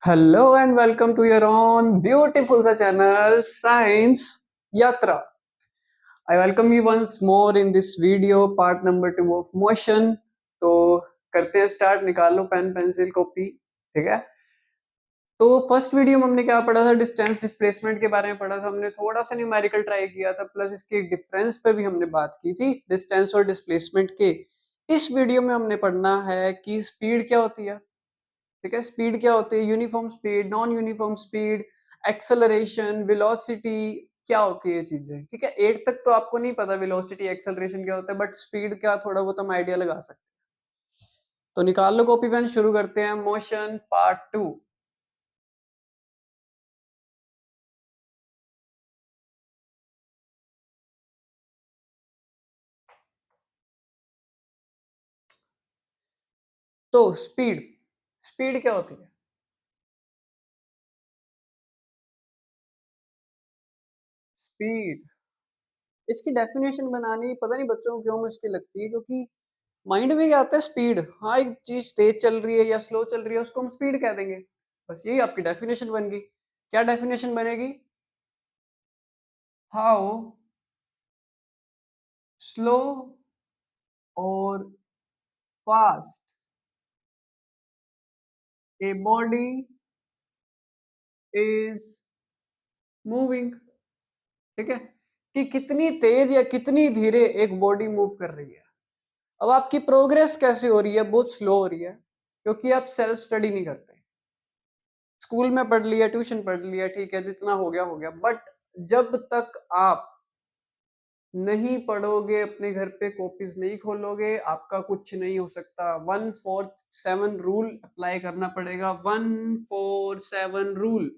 Hello and welcome to your own beautiful sa channel Science Yatra. I welcome you once more in this video part number 2 of motion. तो करते हैं start, निकाल लो pen pencil copy, ठीक है। तो first video में हमने क्या पढ़ा था, डिस्टेंस डिस्प्लेसमेंट के बारे में पढ़ा था। हमने थोड़ा सा न्यूमेरिकल ट्राई किया था, प्लस इसके डिफरेंस पे भी हमने बात की थी डिस्टेंस और डिस्प्लेसमेंट के। इस वीडियो में हमने पढ़ना है कि स्पीड क्या होती है, ठीक है। स्पीड क्या होती है, uniform speed, non uniform speed, acceleration, velocity, क्या होती है ये चीजें, ठीक है। 8 तक तो आपको नहीं पता वेलोसिटी एक्सेलरेशन क्या होता है, बट स्पीड क्या थोड़ा बहुत हम आइडिया लगा सकते हैं। तो निकाल लो कॉपी पेन, शुरू करते हैं मोशन पार्ट 2। तो स्पीड, स्पीड क्या होती है? स्पीड, इसकी डेफिनेशन बनानी पता नहीं बच्चों को क्यों मुश्किल लगती है, क्योंकि माइंड में क्या आता है स्पीड, हाँ एक चीज तेज चल रही है या स्लो चल रही है उसको हम स्पीड कह देंगे। बस यही आपकी डेफिनेशन बन गई। क्या डेफिनेशन बनेगी? हाउ स्लो और fast a body is moving, ठीक है। कि कितनी तेज या कितनी धीरे एक बॉडी मूव कर रही है। अब आपकी प्रोग्रेस कैसे हो रही है? बहुत स्लो हो रही है, क्योंकि आप सेल्फ स्टडी नहीं करते। स्कूल में पढ़ लिया, ट्यूशन पढ़ लिया, ठीक है, जितना हो गया हो गया, बट जब तक आप नहीं पढ़ोगे, अपने घर पे कॉपीज नहीं खोलोगे, आपका कुछ नहीं हो सकता। 147 रूल अप्लाई करना पड़ेगा। 147 रूल,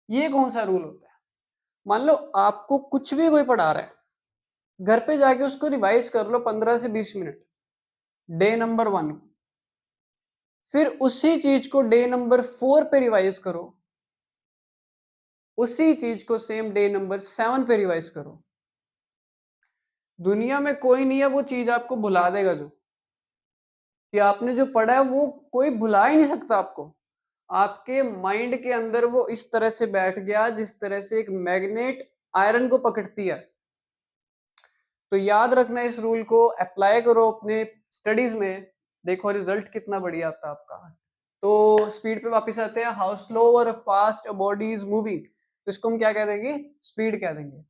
ये कौन सा रूल होता है? मान लो आपको कुछ भी कोई पढ़ा रहा है, घर पे जाके उसको रिवाइज कर लो 15 से 20 मिनट, डे नंबर 1। फिर उसी चीज को डे नंबर 4 पे रिवाइज करो, उसी चीज को सेम डे नंबर 7 पे रिवाइज करो। दुनिया में कोई नहीं है वो चीज आपको भुला देगा, जो कि आपने जो पढ़ा है वो कोई भुला ही नहीं सकता आपको। आपके माइंड के अंदर वो इस तरह से बैठ गया जिस तरह से एक मैग्नेट आयरन को पकड़ती है। तो याद रखना, इस रूल को अप्लाई करो अपने स्टडीज में, देखो रिजल्ट कितना बढ़िया आता है आपका। तो स्पीड पे वापस आते हैं। हाउ स्लो और fast a body is moving, तो इसको हम क्या कह देंगे? स्पीड कह देंगे।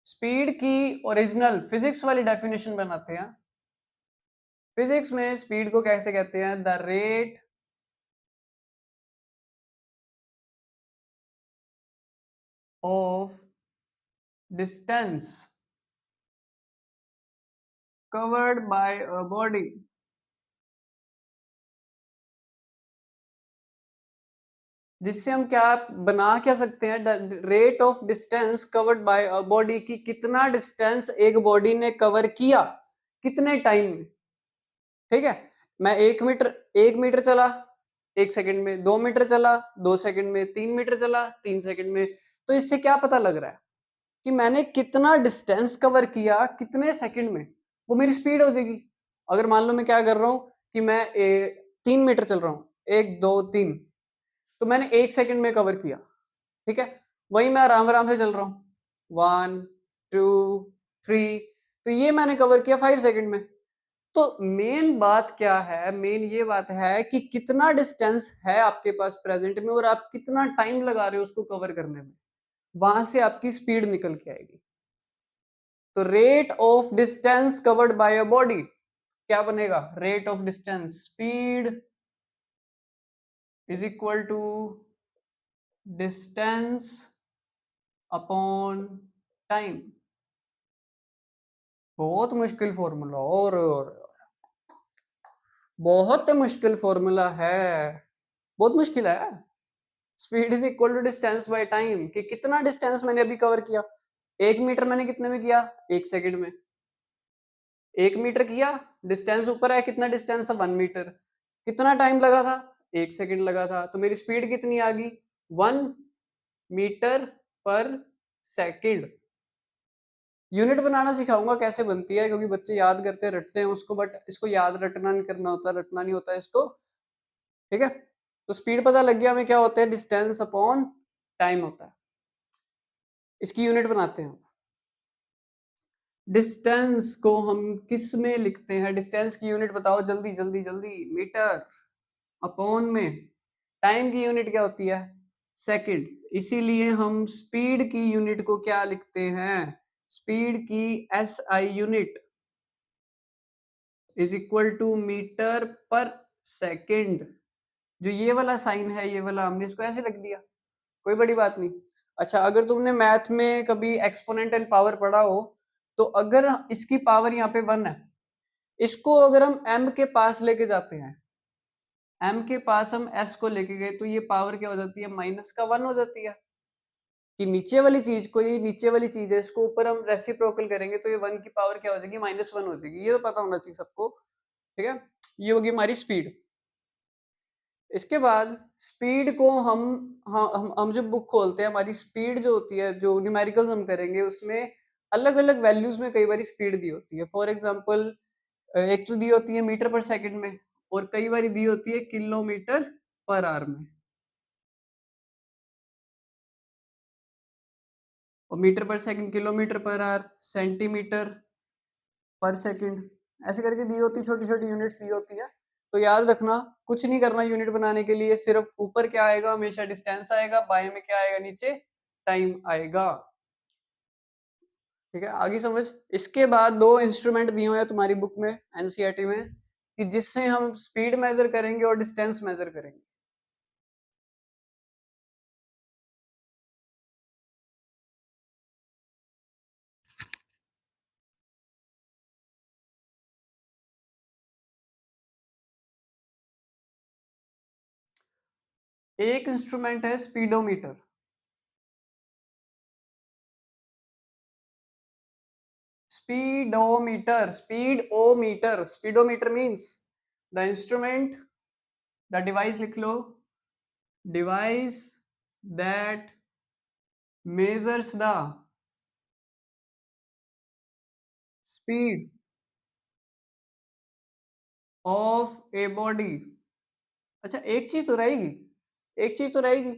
स्पीड की ओरिजिनल फिजिक्स वाली डेफिनेशन बनाते हैं। फिजिक्स में स्पीड को कैसे कहते हैं? The rate of distance covered by a body, जिससे हम क्या बना क्या सकते हैं? Rate of distance covered by a body, की कितना डिस्टेंस एक बॉडी ने कवर किया कितने टाइम में, ठीक है। मैं 1 मीटर, 1 मीटर चला 1 सेकंड में, 2 मीटर चला 2 सेकंड में, 3 मीटर चला 3 सेकंड में। तो इससे क्या पता लग रहा है कि मैंने कितना डिस्टेंस कवर किया कितने सेकंड में, वो मेरी स्पीड हो जाएगी। अगर मान लो मैं क्या कर रहा हूँ कि मैं 3 मीटर चल रहा हूँ, 1 2 3, तो मैंने 1 सेकंड में कवर किया, ठीक है। वही मैं आराम आराम से चल रहा हूँ, 1 2 3, तो ये मैंने कवर किया 5 सेकंड में। तो मेन बात क्या है? मेन ये बात है कि कितना डिस्टेंस है आपके पास प्रेजेंट में और आप कितना टाइम लगा रहे हो उसको कवर करने में, वहां से आपकी स्पीड निकल के आएगी। तो rate of distance covered by a body क्या बनेगा? Rate of distance, speed is equal to distance upon time. बहुत मुश्किल फॉर्मूला, और बहुत मुश्किल फॉर्मूला है, बहुत मुश्किल है। Speed is equal to distance by time, कि कितना डिस्टेंस मैंने अभी कवर किया। 1 मीटर मैंने कितने में किया? 1 सेकंड में। 1 मीटर किया, डिस्टेंस ऊपर है, कितना डिस्टेंस है? 1 मीटर। कितना टाइम लगा था? 1 सेकंड लगा था। तो मेरी स्पीड कितनी आ गई? 1 मीटर पर सेकंड। यूनिट बनाना सिखाऊंगा कैसे बनती है, क्योंकि बच्चे याद करते रटते हैं उसको, बट इसको याद रटना नहीं करना होता, रटना नहीं होता इसको, ठीक है, तो स्पीड पता लग गया हमें क्या होता है, डिस्टेंस अपॉन टाइम होता है। इसकी यूनिट बनाते हैं। डिस्टेंस को हम किस में लिखते हैं, डिस्टेंस की यूनिट बताओ जल्दी जल्दी जल्दी, मीटर अपॉन में टाइम की यूनिट क्या होती है, सेकंड। इसीलिए हम स्पीड की यूनिट को क्या लिखते हैं, स्पीड की SI unit is equal to metre per second. जो ये वाला साइन है, ये वाला, हमने इसको ऐसे लिख दिया, कोई बड़ी बात नहीं। अच्छा, अगर तुमने मैथ में कभी एक्सपोनेंट एंड पावर पढ़ा हो, तो अगर इसकी पावर यहाँ पे 1 है, इसको अगर हम m के पास लेके जाते हैं, m के पास हम s को लेके गए, तो ये पावर क्या हो जाती है, -1 हो जाती है। कि नीचे वाली चीज को, ये नीचे वाली चीज है, इसको ऊपर हम रेसिप्रोकल करेंगे तो ये 1 की पावर क्या हो जाएगी, -1 हो जाएगी। ये तो पता होना चाहिए सबको, ठीक है। ये होगी हमारी स्पीड। इसके बाद स्पीड को हम, हाँ, हम जब बुक खोलते हैं, हमारी स्पीड जो होती है, जो न्यूमेरिकल्स हम करेंगे, उसमें अलग अलग वैल्यूज में कई बार स्पीड दी होती है। फॉर एग्जांपल, एक तो दी होती है मीटर पर सेकंड में, और कई बार दी होती है किलोमीटर पर आवर में। और metre per second, kilometre per our, centimetre पर सेकंड, ऐसे करके दी होती, छोटी छोटी यूनिट्स दी होती है। तो याद रखना, कुछ नहीं करना यूनिट बनाने के लिए, सिर्फ ऊपर क्या आएगा, हमेशा डिस्टेंस आएगा, बाएं में क्या आएगा, नीचे टाइम आएगा। ठीक है, आगे समझ। इसके बाद दो इंस्ट्रूमेंट दिए हुए हैं तुम्हारी बुक में, एनसीईआरटी में, कि जिससे हम स्पीड मेजर करेंगे और डिस्टेंस मेजर करेंगे। एक इंस्ट्रूमेंट है speedometer. Speedometer, speedometer, speedometer means the instrument, the device लिख लो, device that measures the speed of a body। अच्छा, एक चीज तो रहेगी, एक चीज तो रहेगी,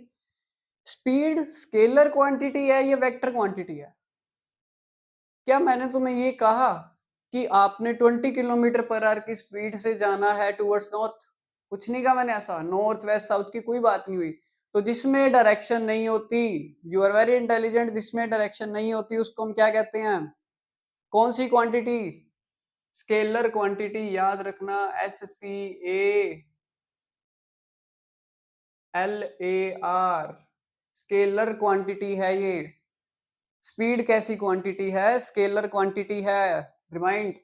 स्पीड स्केलर क्वांटिटी है या वेक्टर क्वांटिटी है? क्या मैंने तुम्हें ये कहा कि आपने 20 किलोमीटर पर आवर की स्पीड से जाना है टुवर्ड्स नॉर्थ? कुछ नहीं कहा मैंने ऐसा, नॉर्थ वेस्ट साउथ की कोई बात नहीं हुई। तो जिसमें डायरेक्शन नहीं होती, यू आर वेरी इंटेलिजेंट, जिसमें डायरेक्शन नहीं होती उसको हम क्या कहते हैं, कौन सी क्वांटिटी, स्केलर क्वांटिटी। याद रखना, SCALAR, स्केलर क्वांटिटी है ये। स्पीड कैसी क्वांटिटी है, स्केलर क्वांटिटी है। Remind,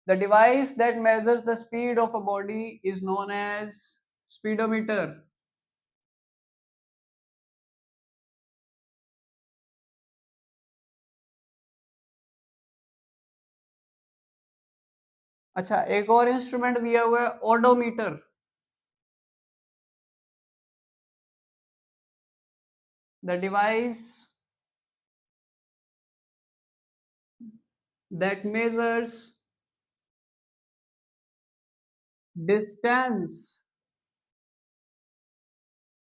the device that measures the speed of a body is known as speedometer. अच्छा, एक और इंस्ट्रूमेंट दिया हुआ है, odometer. The device that measures distance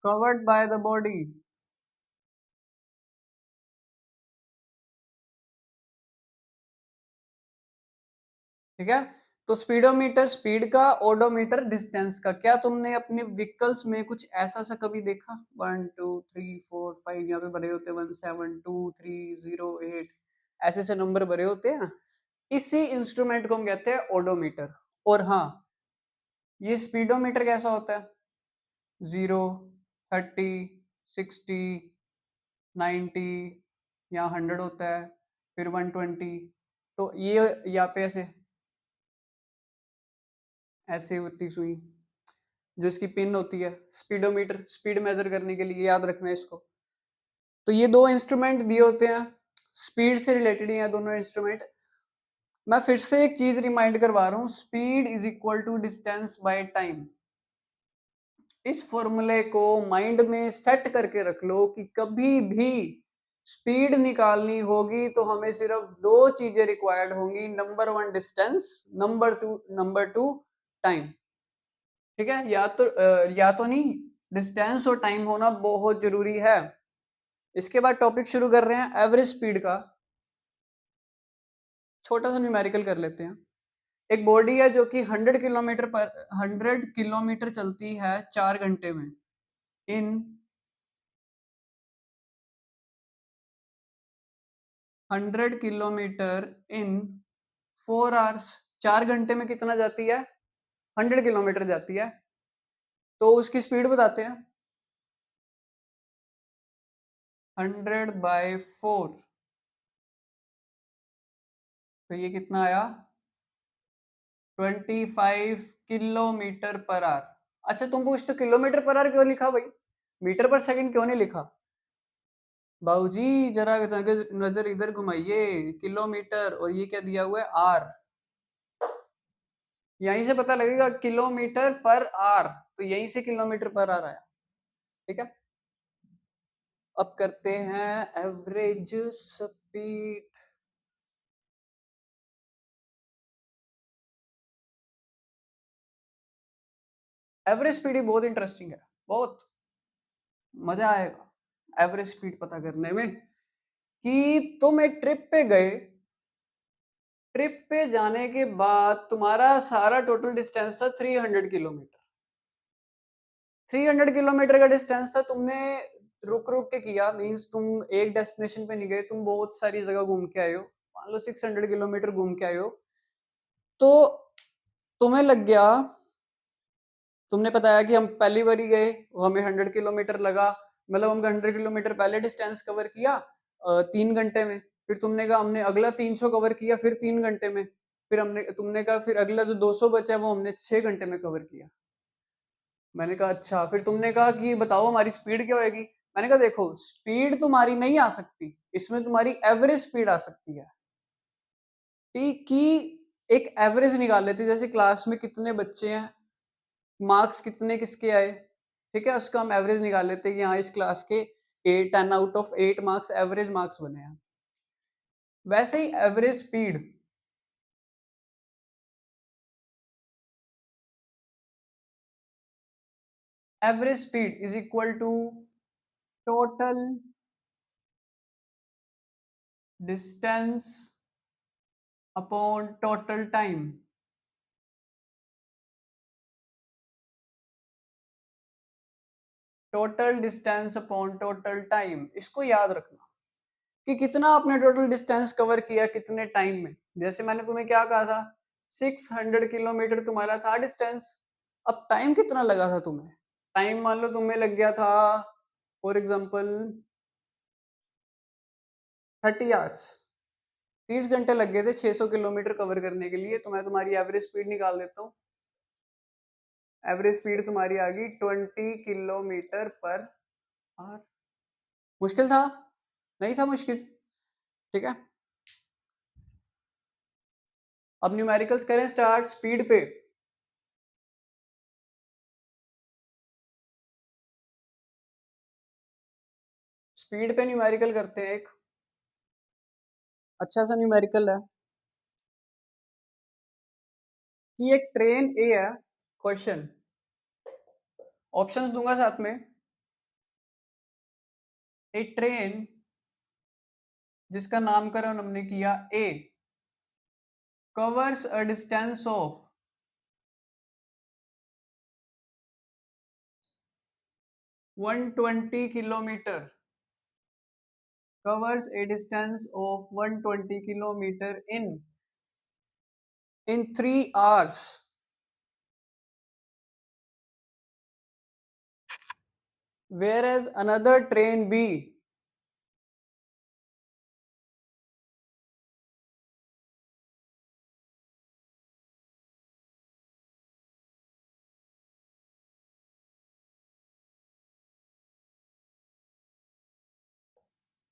covered by the body। ठीक है, तो स्पीडोमीटर स्पीड का, ओडोमीटर डिस्टेंस का। क्या तुमने अपने व्हीकल्स में कुछ ऐसा सा कभी देखा, 1 2 3 4 5 यहाँ पे भरे होते हैं, 1 7 2 3 0 8, ऐसे ऐसे नंबर भरे होते हैं। इसी इंस्ट्रूमेंट को हम कहते हैं ओडोमीटर। और हाँ, ये स्पीडोमीटर कैसा होता है, 0 30 60 90, यहाँ 100 होता है, फिर 120। तो ये यहाँ पे ऐसे ऐसे होती सुई, जो इसकी पिन होती है, स्पीडोमीटर, स्पीड मेजर करने के लिए, याद रखना है इसको। तो ये दो इंस्ट्रूमेंट दिए होते हैं, स्पीड से रिलेटेड ही हैं दोनों इंस्ट्रूमेंट। मैं फिर से एक चीज रिमाइंड करवा रहा हूँ, speed is equal to distance by time. इस फॉर्मूले को माइंड में सेट करके रख लो कि कभी भी स्पीड निकालनी होगी तो हमें सिर्फ दो चीजें रिक्वायर्ड होंगी, number 1 distance, number two time. ठीक है, या तो नहीं, डिस्टेंस और टाइम होना बहुत जरूरी है। इसके बाद टॉपिक शुरू कर रहे हैं एवरेज स्पीड का। छोटा सा न्यूमेरिकल कर लेते हैं। एक बॉडी है जो कि 100 किलोमीटर चलती है 4 घंटे में, इन 100 किलोमीटर इन 4 आवर्स। 4 घंटे में कितना जाती है? 100 किलोमीटर जाती है। तो उसकी स्पीड बताते हैं। 100/4, तो ये कितना आया? 25 किलोमीटर पर आवर। अच्छा, तुम पूछते हो किलोमीटर पर आवर क्यों लिखा भाई, मीटर पर सेकंड क्यों नहीं लिखा? बाबूजी जरा नजर इधर घुमाइए, किलोमीटर और ये क्या दिया हुआ है? आर। यहीं से पता लगेगा किलोमीटर पर आवर, तो यहीं से किलोमीटर पर आवर आया। ठीक है, अब करते हैं एवरेज स्पीड। एवरेज स्पीड ही बहुत इंटरेस्टिंग है, बहुत मजा आएगा एवरेज स्पीड पता करने में। कि तुम एक ट्रिप पे गए, ट्रिप पे जाने के बाद तुम्हारा सारा टोटल डिस्टेंस था 300 किलोमीटर। 300 किलोमीटर का डिस्टेंस था, तुमने रुक रुक के किया, मीन्स तुम एक डेस्टिनेशन पे नहीं गए, तुम बहुत सारी जगह घूम के आए हो। मान लो 600 किलोमीटर घूम के आए हो। तो तुम्हें लग गया, तुमने बताया कि हम पहली बार ही गए, हमें 100 किलोमीटर लगा, मतलब हम 100 किलोमीटर पहले डिस्टेंस कवर किया 3 घंटे में। फिर तुमने कहा हमने अगला 300 कवर किया फिर 3 घंटे में। फिर तुमने कहा फिर अगला जो 200 बचा वो हमने 6 घंटे में कवर किया। मैंने कहा अच्छा। फिर तुमने कहा कि बताओ हमारी स्पीड क्या होगी। मैंने कहा देखो, स्पीड तुम्हारी नहीं आ सकती, इसमें तुम्हारी एवरेज स्पीड आ सकती है। ठीक, कि एक एवरेज निकाल लेते, जैसे क्लास में कितने बच्चे हैं, मार्क्स कितने किसके आए, ठीक है, उसका हम एवरेज निकाल लेते हैं कि हाँ इस क्लास के 10 out of 8 marks average marks बने हैं। वैसे ही average speed, average speed is equal to total distance upon total time. Total distance upon total time, इसको याद रखना कि कितना आपने टोटल डिस्टेंस कवर किया कितने टाइम में। जैसे मैंने तुम्हें क्या कहा था, 600 किलोमीटर तुम्हारा था डिस्टेंस। अब टाइम कितना लगा था तुम्हें? टाइम मान लो तुम्हें लग गया था फॉर एग्जाम्पल 30 आवर्स। 30 घंटे लग गए थे 600 किलोमीटर कवर करने के लिए। तो मैं तुम्हारी एवरेज स्पीड निकाल देता हूँ। एवरेज स्पीड तुम्हारी आ गई 20 किलोमीटर पर आवर। मुश्किल था? नहीं था मुश्किल। ठीक है, अब न्यूमेरिकल्स करें स्टार्ट स्पीड पे। स्पीड पे न्यूमेरिकल करते हैं, एक अच्छा सा न्यूमेरिकल है कि एक ट्रेन ए है। क्वेश्चन, ऑप्शंस दूंगा साथ में। एक ट्रेन जिसका नामकरण हमने किया ए, covers a distance of 120 kilometer, covers a distance of 120 kilometer in 3 hours, whereas another train B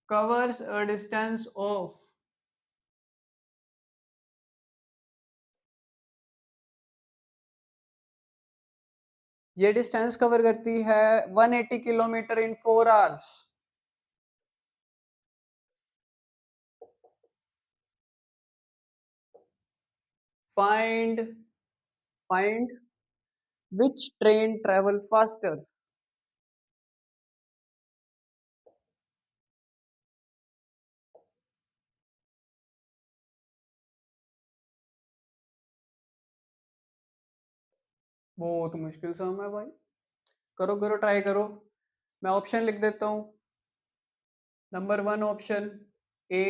covers a distance of ये डिस्टेंस कवर करती है 180 kilometre in 4 hours. Find find Which train travel faster? बहुत मुश्किल सा है भाई। करो करो ट्राई करो। मैं ऑप्शन लिख देता हूँ। नंबर वन ऑप्शन ए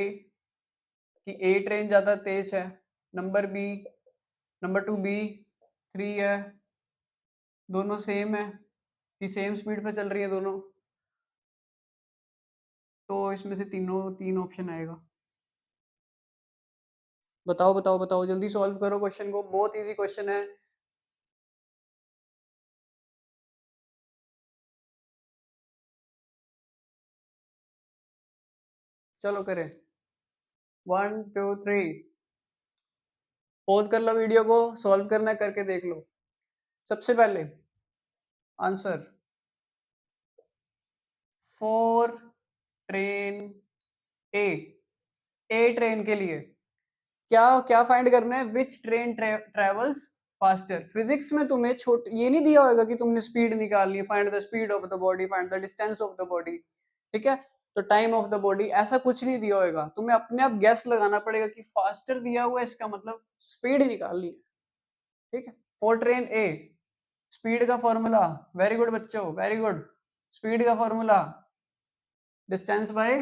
कि ए ट्रेन ज़्यादा तेज है। Number B, number two B, three है दोनों सेम है कि सेम स्पीड पे चल रही है दोनों। तो इसमें से तीनों तीन ऑप्शन आएगा। बताओ बताओ बताओ, जल्दी सॉल्व करो क्वेश्चन को, बहुत इजी क्वेश्चन है। चलो करें। One two three. पॉज कर लो वीडियो को, सॉल्व करना है करके देख लो। सबसे पहले आंसर फोर ट्रेन ए। ए ट्रेन के लिए क्या क्या फाइंड करना है? विच ट्रेन ट्रेवल्स फास्टर। फिजिक्स में तुम्हें छोट ये नहीं दिया होगा कि तुमने स्पीड निकालनी है, find the speed of the body, find the distance of the body, ठीक है? तो टाइम ऑफ द बॉडी ऐसा कुछ नहीं दिया होगा, तुम्हें अपने आप गैस लगाना पड़ेगा कि फास्टर दिया हुआ है, इसका मतलब स्पीड ही निकालनी है, ठीक है? फॉर ट्रेन ए स्पीड का फॉर्मूला, वेरी गुड बच्चों वेरी गुड। स्पीड का formula distance by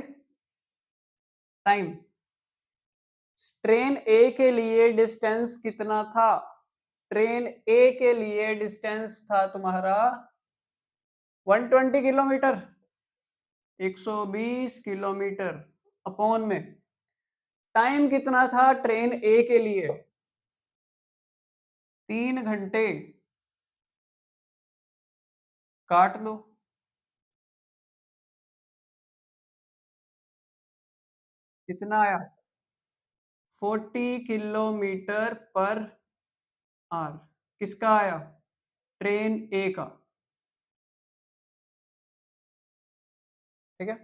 time. Train A के लिए डिस्टेंस कितना था? ट्रेन ए के लिए डिस्टेंस था तुम्हारा 120 किलोमीटर, 120 किलोमीटर अपॉन में टाइम कितना था ट्रेन ए के लिए? 3 घंटे। काट लो। कितना आया? 40 किलोमीटर पर आवर। किसका आया? ट्रेन ए का, ठीक है?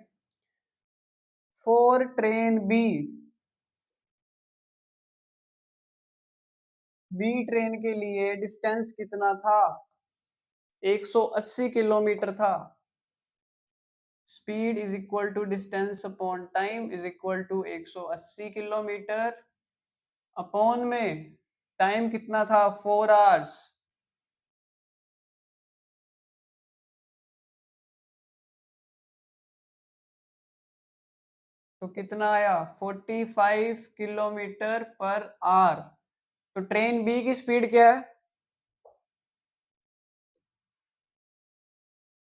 For train B, B train के लिए डिस्टेंस कितना था? 180 किलोमीटर था। Speed is equal to distance upon time is equal to 180 kilometre upon में टाइम कितना था? 4 आवर्स। तो कितना आया? 45 किलोमीटर पर आवर। तो ट्रेन बी की स्पीड क्या है?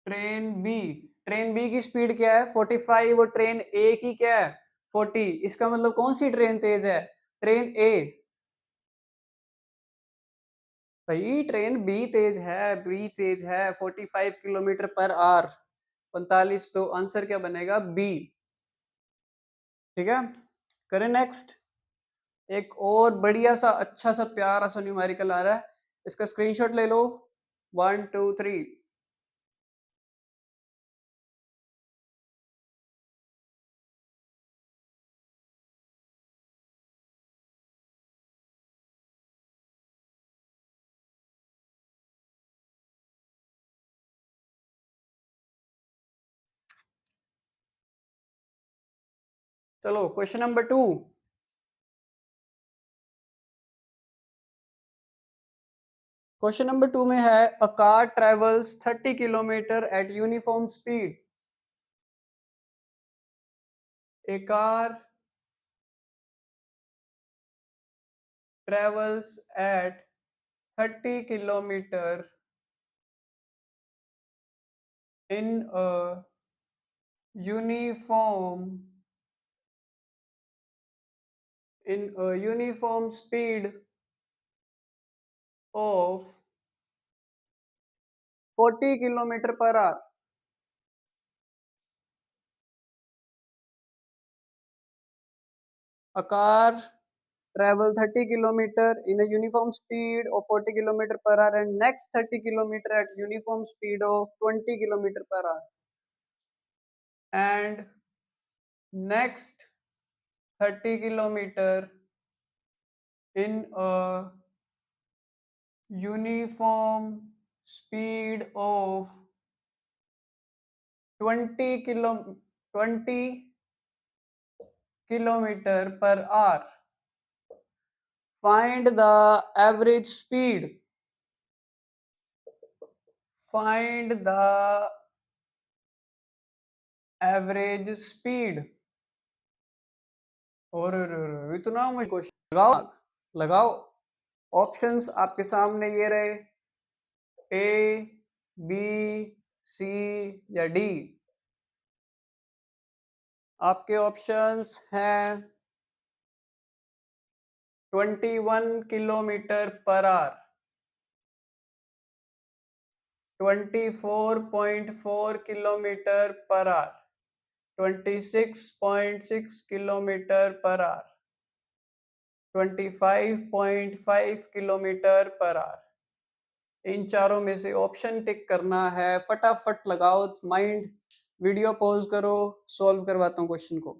ट्रेन बी, ट्रेन बी की स्पीड क्या है? 45। और ट्रेन ए की क्या है? 40। इसका मतलब कौन सी ट्रेन तेज है? ट्रेन ए। भाई ट्रेन बी तेज है, बी तेज है 45 किलोमीटर पर आवर। 45। तो आंसर क्या बनेगा? बी, ठीक है? करें नेक्स्ट। एक और बढ़िया सा अच्छा सा प्यारा सा न्यूमेरिकल आ रहा है, इसका स्क्रीनशॉट ले लो। 1 2 3। चलो क्वेश्चन नंबर 2। क्वेश्चन नंबर 2 में है a car travels 30 kilometre eight uniform speed. A car travels at 30 kilometer in a uniform speed of 40 kilometer per hour. A car travel 30 kilometer in a uniform speed of 40 kilometer per hour and next 30 kilometer at uniform speed of 20 kilometer per hour and next 30 kilometer in a uniform speed of 20 kilometre per our, find the average speed, find the average speed. और इतना मुझे question लगाओ, लगाओ। Options आपके सामने ये रहे, ए, B, सी या डी। आपके ऑप्शंस हैं 21 kilometre per hour, 24.4 kilometre per hour, 26.6 kilometre per hour, 25.5 kilometre per hour. इन चारों में से ऑप्शन टिक करना है, फटाफट लगाओ माइंड, वीडियो पॉज करो, सॉल्व करवाता हूँ क्वेश्चन को।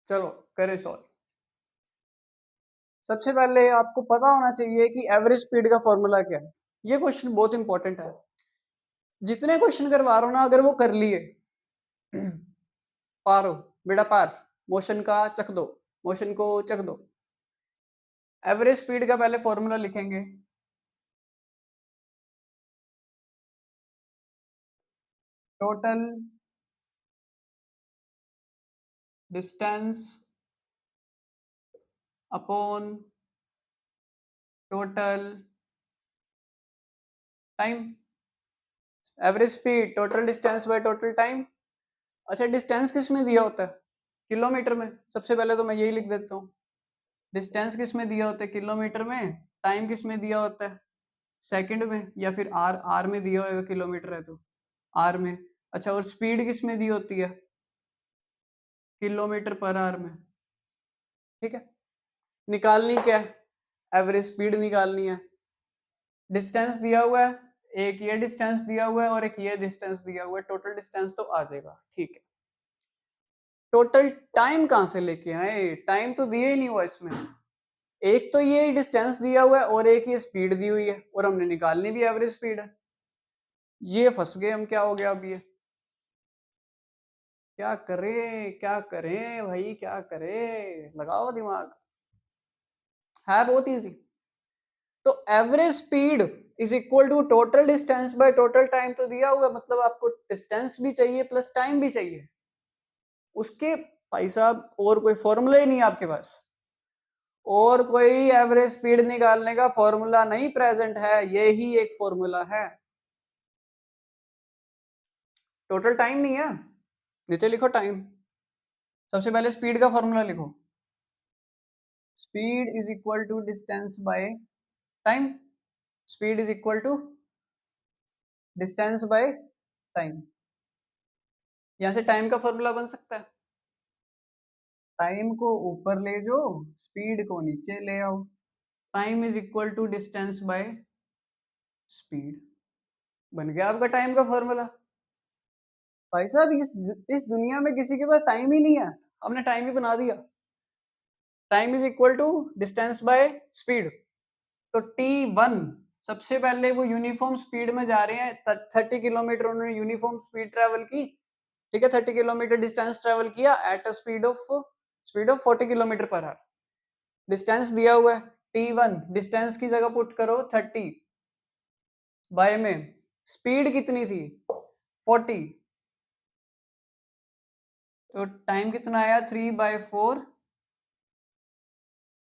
चलो करें सॉल्व। सबसे पहले आपको पता होना चाहिए कि एवरेज स्पीड का फॉर्मूला क्या है। ये क्वेश्चन बहुत इंपॉर्टेंट है, जितने क्वेश्चन करवा रहा हूं ना, अगर वो कर लिए पारो बेटा पार, मोशन का चक दो, मोशन को चक दो। एवरेज स्पीड का पहले फॉर्मूला लिखेंगे, total distance upon total time. Average speed total distance by total time. अच्छा, डिस्टेंस किस में दिया होता है? किलोमीटर में। सबसे पहले तो मैं यही लिख देता हूँ, डिस्टेंस किस में दिया होता है? किलोमीटर में। टाइम किस में दिया होता है? सेकंड में, या फिर आर, आर में दिया होगा, किलोमीटर है तो आर में। अच्छा, और स्पीड किस में दी होती है? किलोमीटर पर आवर में। ठीक है, निकालनी क्या है? एवरेज स्पीड निकालनी है। डिस्टेंस दिया हुआ है, एक ये डिस्टेंस दिया हुआ है और एक ये डिस्टेंस दिया हुआ है, टोटल डिस्टेंस तो आ जाएगा। ठीक है, टोटल टाइम कहां से लेके आए? टाइम तो दिया ही नहीं हुआ इसमें। एक तो ये डिस्टेंस दिया हुआ है और एक ये स्पीड दी हुई है, और हमने निकालनी भी एवरेज स्पीड है। ये फंस गए हम, क्या हो गया अब? ये क्या करें, क्या करें भाई, क्या करें? लगाओ दिमाग, है बहुत इजी। तो average speed is equal to total distance by total time तो दिया हुआ है, मतलब आपको डिस्टेंस भी चाहिए प्लस टाइम भी चाहिए। उसके भाई साहब और कोई फॉर्मूला ही नहीं है आपके पास, और कोई एवरेज स्पीड निकालने का फॉर्मूला नहीं प्रेजेंट है, यही एक फॉर्मूला है। टोटल टाइम नहीं है, नीचे लिखो टाइम। सबसे पहले स्पीड का फॉर्मूला लिखो, speed is equal to distance by time. Speed is equal to distance by time. यहां से टाइम का फॉर्मूला बन सकता है, टाइम को ऊपर ले जाओ, स्पीड को नीचे ले आओ। Time is equal to distance by speed, बन गया आपका टाइम का फॉर्मूला। भाई साहब, इस दुनिया में किसी के पास टाइम ही नहीं है, हमने टाइम ही बना दिया। Time is equal to distance by speed. तो T1, सबसे पहले वो यूनिफॉर्म स्पीड में जा रहे हैं, 30 किलोमीटर उन्होंने यूनिफॉर्म स्पीड ट्रेवल की। ठीक है, 30 किलोमीटर डिस्टेंस ट्रेवल किया at a speed of 40 kilometre per our. Distance दिया हुआ है T1, डिस्टेंस की जगह पुट करो 30, बाय में स्पीड कितनी थी? 40, तो टाइम कितना आया? 3/4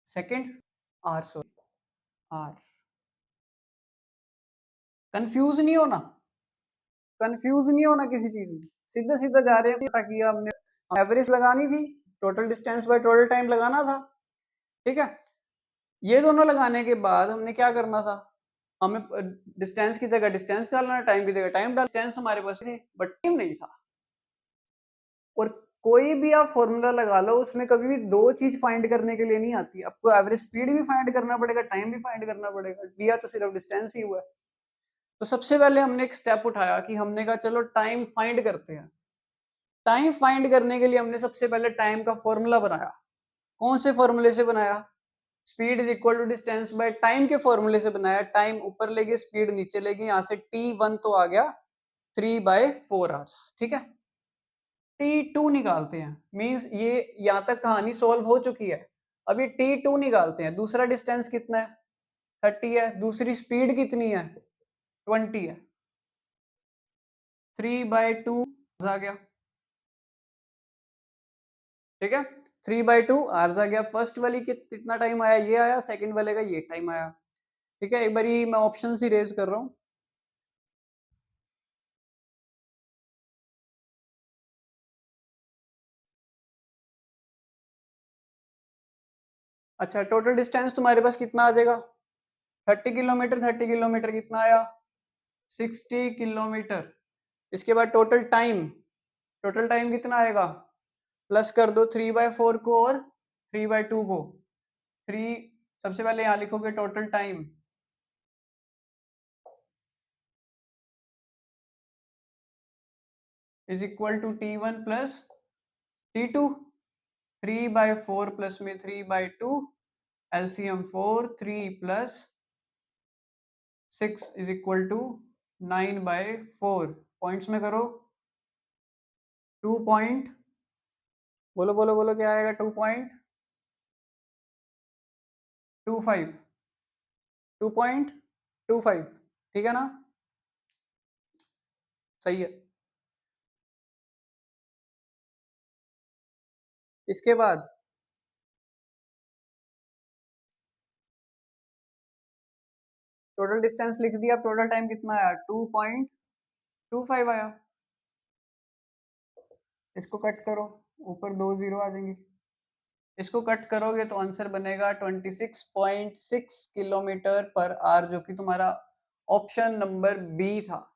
second. R, sorry, R. Confuse नहीं होना, कंफ्यूज नहीं होना किसी चीज में, सीधा सीधा जा रहे हैं, ताकि हमने एवरेज लगानी थी, total distance by total time लगाना था। ठीक है, ये दोनों लगाने के बाद हमने क्या करना था? हमें डिस्टेंस की जगह डिस्टेंस डालना, टाइम की जगह टाइम डालना। डिस्टेंस हमारे पास थे बट टाइम नहीं था। और कोई भी आप फॉर्मूला लगा लो, उसमें कभी भी दो चीज फाइंड करने के लिए नहीं आती, आपको एवरेज स्पीड भी फाइंड करना पड़ेगा, टाइम भी फाइंड करना पड़ेगा, दिया तो सिर्फ डिस्टेंस ही हुआ है। तो सबसे पहले हमने एक स्टेप उठाया कि हमने कहा चलो टाइम फाइंड करते हैं। टाइम फाइंड करने के लिए हमने सबसे पहले टाइम का फॉर्मूला बनाया। कौन से फॉर्मूले से बनाया? Speed is equal to distance by time के फॉर्मूले से बनाया, टाइम ऊपर ले गए स्पीड नीचे ले गई, यहाँ से t1 तो आ गया 3/4 आवर्स, ठीक है। t2 निकालते हैं, मींस ये यहाँ तक कहानी सॉल्व हो चुकी है, अभी t2 निकालते हैं। दूसरा डिस्टेंस कितना है, 30 है, दूसरी स्पीड कितनी है, 20 है, 3/2 आ गया, ठीक है। 3/2 आवर्स आ गया। फर्स्ट वाली कितना टाइम आया, ये आया, सेकंड वाले का ये टाइम आया, ठीक है। एक बार मैं ऑप्शन ही रेज कर रहा हूँ। अच्छा, टोटल डिस्टेंस तुम्हारे पास कितना आ जाएगा, 30 किलोमीटर, 30 किलोमीटर कितना आया, 60 किलोमीटर। इसके बाद टोटल टाइम, टोटल टाइम कितना आएगा, प्लस कर दो 3/4 को और 3/2 को, थ्री, सबसे पहले यहाँ लिखोगे total time is equal to t1 plus t2, 3/4 plus में 3/2, LCM 4, 3 plus 6 is equal to 9/4। Points में करो, 2 पॉइंट, बोलो बोलो बोलो क्या आएगा, 2.25, 2.25, ठीक है ना, सही है। इसके बाद टोटल डिस्टेंस लिख दिया, टोटल टाइम कितना आया, 2.25 आया। इसको कट करो, ऊपर 2 जीरो आ जाएंगी, इसको कट करोगे तो आंसर बनेगा 26.6 किलोमीटर पर आवर, जो कि तुम्हारा ऑप्शन नंबर बी था।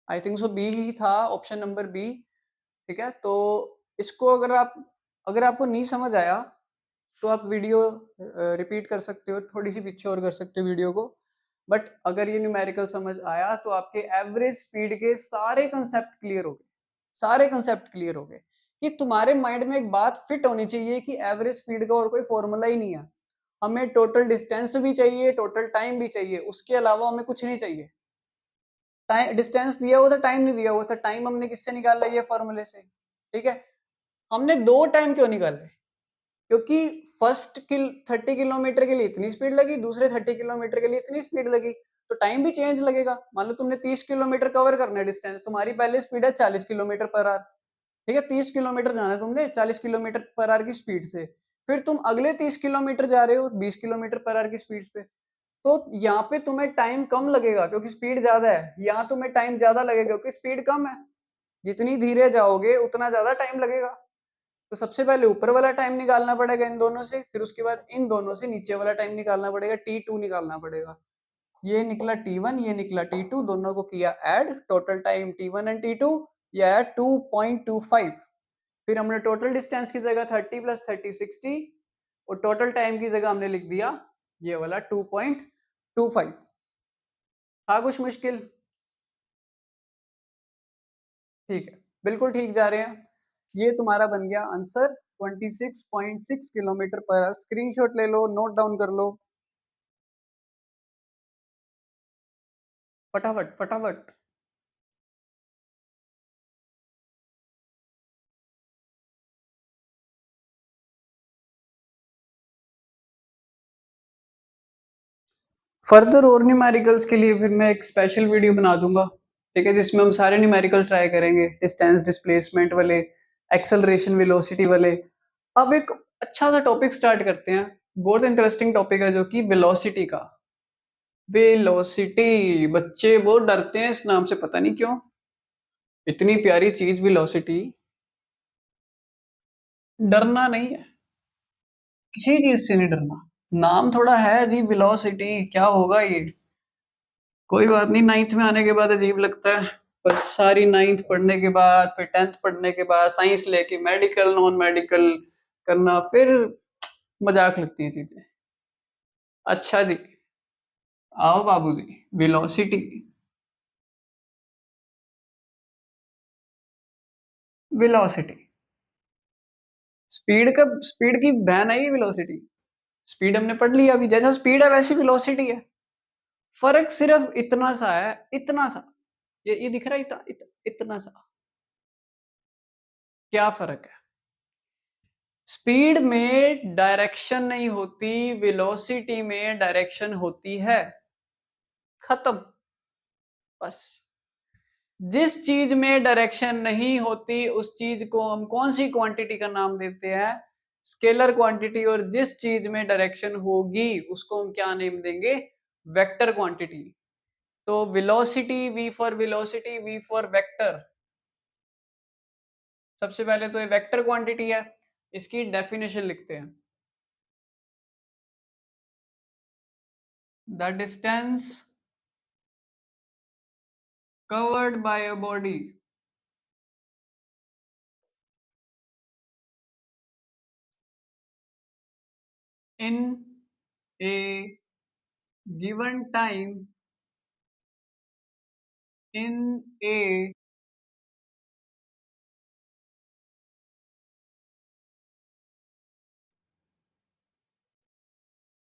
आई थिंक सो बी ही था, ऑप्शन नंबर बी, ठीक है। तो इसको अगर आपको नहीं समझ आया तो आप वीडियो रिपीट कर सकते हो, थोड़ी सी पीछे और कर सकते हो वीडियो को। बट अगर ये न्यूमेरिकल समझ आया तो आपके एवरेज स्पीड के सारे कंसेप्ट क्लियर हो गए, सारे कंसेप्ट क्लियर हो गए। कि तुम्हारे माइंड में एक बात फिट होनी चाहिए कि एवरेज स्पीड का और कोई फॉर्मूला ही नहीं है, हमें टोटल डिस्टेंस भी चाहिए, टोटल टाइम भी चाहिए, उसके अलावा हमें कुछ नहीं चाहिए। टाइम डिस्टेंस दिया हुआ था, टाइम नहीं दिया हुआ था, टाइम हमने किससे निकाला, ये फॉर्मूले से, ठीक है। हमने दो टाइम क्यों निकाले, क्योंकि फर्स्ट 30 किलोमीटर के लिए इतनी स्पीड लगी, दूसरे 30 किलोमीटर के लिए इतनी स्पीड लगी, तो टाइम भी चेंज लगेगा। मान लो तुमने 30 किलोमीटर कवर करना है डिस्टेंस, तुम्हारी पहले स्पीड है 40 किलोमीटर पर आवर, ठीक है, 30 किलोमीटर जाना है तुमने 40 किलोमीटर पर आवर की स्पीड से, फिर तुम अगले 30 किलोमीटर जा रहे हो 20 किलोमीटर पर आवर की स्पीड पे, तो यहाँ पे तुम्हें टाइम कम लगेगा क्योंकि स्पीड ज्यादा है, यहाँ तुम्हें टाइम ज्यादा लगेगा क्योंकि स्पीड कम है। जितनी धीरे जाओगे उतना ज्यादा टाइम लगेगा। तो सबसे पहले ऊपर वाला टाइम निकालना पड़ेगा इन दोनों से, फिर उसके बाद इन दोनों से नीचे वाला टाइम निकालना पड़ेगा, t2 निकालना पड़ेगा। ये निकला t1, ये निकला t2, दोनों को किया add, total time t1 and t2 ये आया 2.25। फिर हमने टोटल डिस्टेंस की जगह 30 प्लस 30 60, और टोटल टाइम की जगह हमने लिख दिया ये वाला 2.25। था कुछ मुश्किल, ठीक है, बिल्कुल ठीक जा रहे हैं। ये तुम्हारा बन गया answer 26.6 kilometre per our. Screenshot ले लो, नोट डाउन कर लो, फटाफट फटाफट। फर्दर और न्यूमेरिकल्स के लिए फिर मैं एक स्पेशल वीडियो बना दूंगा, ठीक है, जिसमें हम सारे न्यूमेरिकल ट्राई करेंगे, डिस्टेंस, डिस्प्लेसमेंट वाले, एक्सेलरेशन, वेलोसिटी वाले। अब एक अच्छा सा टॉपिक स्टार्ट करते हैं, बहुत इंटरेस्टिंग टॉपिक है जो कि वेलोसिटी का। वेलोसिटी, बच्चे बहुत डरते हैं इस नाम से, पता नहीं क्यों, इतनी प्यारी चीज वेलोसिटी। डरना नहीं है, किसी चीज से नहीं डरना। नाम थोड़ा है अजीब, वेलोसिटी, क्या होगा ये, कोई बात नहीं, नाइन्थ में आने के बाद अजीब लगता है, पर सारी नाइन्थ पढ़ने के बाद, फिर टेंथ पढ़ने के बाद, साइंस लेके मेडिकल नॉन मेडिकल करना, फिर मजाक लगती है चीजें। अच्छा जी, आओ बाबूजी, वेलोसिटी, वेलोसिटी, स्पीड का, स्पीड की बहन है ये वेलोसिटी। स्पीड हमने पढ़ लिया अभी, जैसा स्पीड है वैसी वेलोसिटी है। फर्क सिर्फ इतना सा है, इतना सा, ये दिख रहा है, इतना सा। क्या फर्क है? स्पीड में डायरेक्शन नहीं होती, वेलोसिटी में डायरेक्शन होती है। खत्म। बस। जिस चीज में डायरेक्शन नहीं होती उस चीज को हम कौन सी क्वांटिटी का नाम देते हैं? Scalar quantity. और जिस चीज में डायरेक्शन होगी उसको हम क्या नेम देंगे? Vector quantity. तो velocity, V for velocity, V for vector. सबसे पहले तो ये वेक्टर क्वांटिटी है, इसकी डेफिनेशन लिखते हैं। The distance covered by a body in a given time in a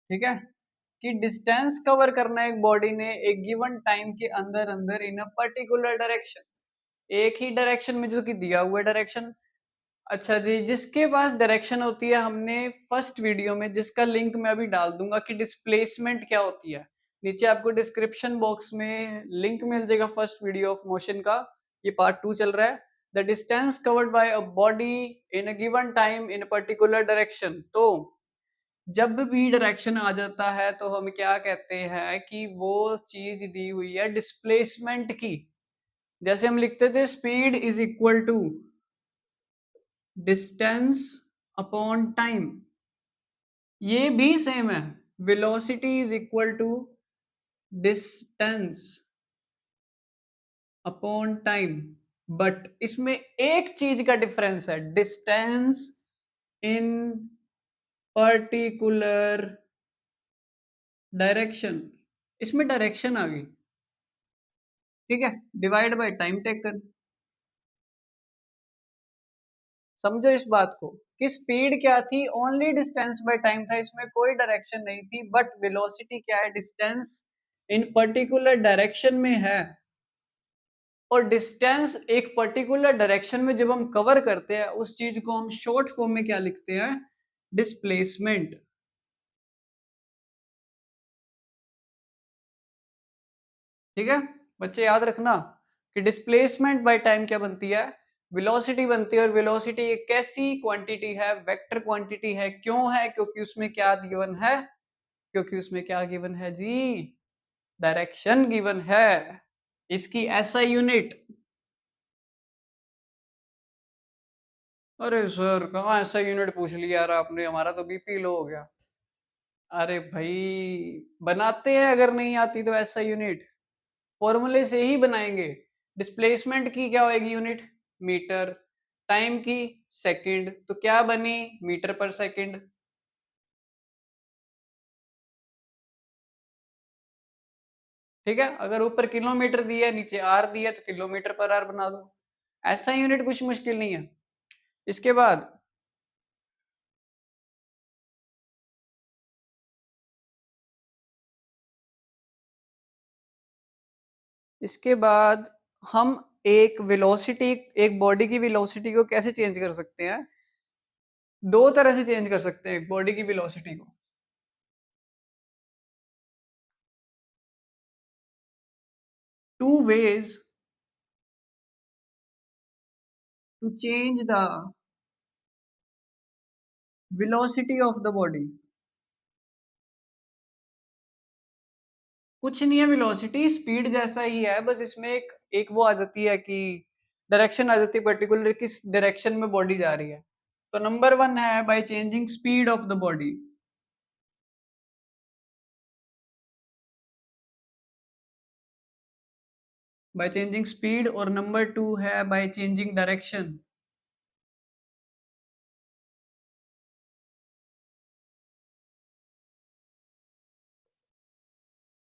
ठीक है, कि डिस्टेंस कवर करना है एक बॉडी ने एक गिवन टाइम के अंदर अंदर इन अ पर्टिकुलर डायरेक्शन, एक ही डायरेक्शन में जो कि दिया हुआ डायरेक्शन। अच्छा जी, जिसके पास डायरेक्शन होती है, हमने फर्स्ट वीडियो में, जिसका लिंक मैं अभी डाल दूंगा कि डिस्प्लेसमेंट क्या होती है, नीचे आपको डिस्क्रिप्शन बॉक्स में लिंक मिल जाएगा फर्स्ट वीडियो ऑफ मोशन का। ये पार्ट 2 चल रहा है। The distance covered by a body in a given time in a particular direction. तो जब भी डायरेक्शन आ जाता है तो हम क्या कहते हैं कि वो चीज दी हुई है डिस्प्लेसमेंट की। जैसे हम लिखते थे speed is equal to distance upon time, ये भी सेम है। Velocity is equal to distance upon time. But इसमें एक चीज का डिफरेंस है, डिस्टेंस इन पर्टिकुलर डायरेक्शन। इसमें डायरेक्शन आ गई, ठीक है, डिवाइड बाय टाइम टेकन। समझो इस बात को कि स्पीड क्या थी, ओनली डिस्टेंस बाय टाइम था, इसमें कोई डायरेक्शन नहीं थी। बट वेलोसिटी क्या है? डिस्टेंस इन पर्टिकुलर डायरेक्शन में है। और डिस्टेंस एक पर्टिकुलर डायरेक्शन में जब हम कवर करते हैं उस चीज को हम शॉर्ट फॉर्म में क्या लिखते हैं? डिस्प्लेसमेंट। ठीक है बच्चे, याद रखना कि डिस्प्लेसमेंट बाय टाइम क्या बनती है? वेलोसिटी बनती है। और वेलोसिटी एक कैसी क्वांटिटी है? वेक्टर क्वांटिटी है। क्यों है? क्योंकि उसमें क्या गिवन है? क्योंकि उसमें क्या गिवन है जी? डायरेक्शन गिवन है। इसकी एसआई यूनिट, अरे सर कहाँ ऐसा यूनिट पूछ लिया यार आपने, हमारा तो बीपी लो हो गया। अरे भाई, बनाते हैं, अगर नहीं आती तो ऐसा यूनिट फॉर्मूले से ही बनाएंगे। डिस्प्लेसमेंट की क्या होगी यूनिट? मीटर। टाइम की सेकंड, तो क्या बनी? Metre per second. ठीक है, अगर ऊपर किलोमीटर दिया है नीचे आर दिया तो किलोमीटर पर आर बना दो। ऐसा यूनिट कुछ मुश्किल नहीं है। इसके बाद इसके बाद हम एक वेलोसिटी, एक बॉडी की वेलोसिटी को कैसे चेंज कर सकते हैं? दो तरह से चेंज कर सकते हैं एक बॉडी की वेलोसिटी को। Two ways to change the velocity of the body. कुछ नहीं है, वेलोसिटी स्पीड जैसा ही है, बस इसमें एक एक वो आ जाती है कि डायरेक्शन आ जाती है, पर्टिकुलर किस डायरेक्शन में बॉडी जा रही है। तो नंबर 1 है by changing speed of the body, by changing speed. और नंबर 2 है बाय चेंजिंग डायरेक्शन।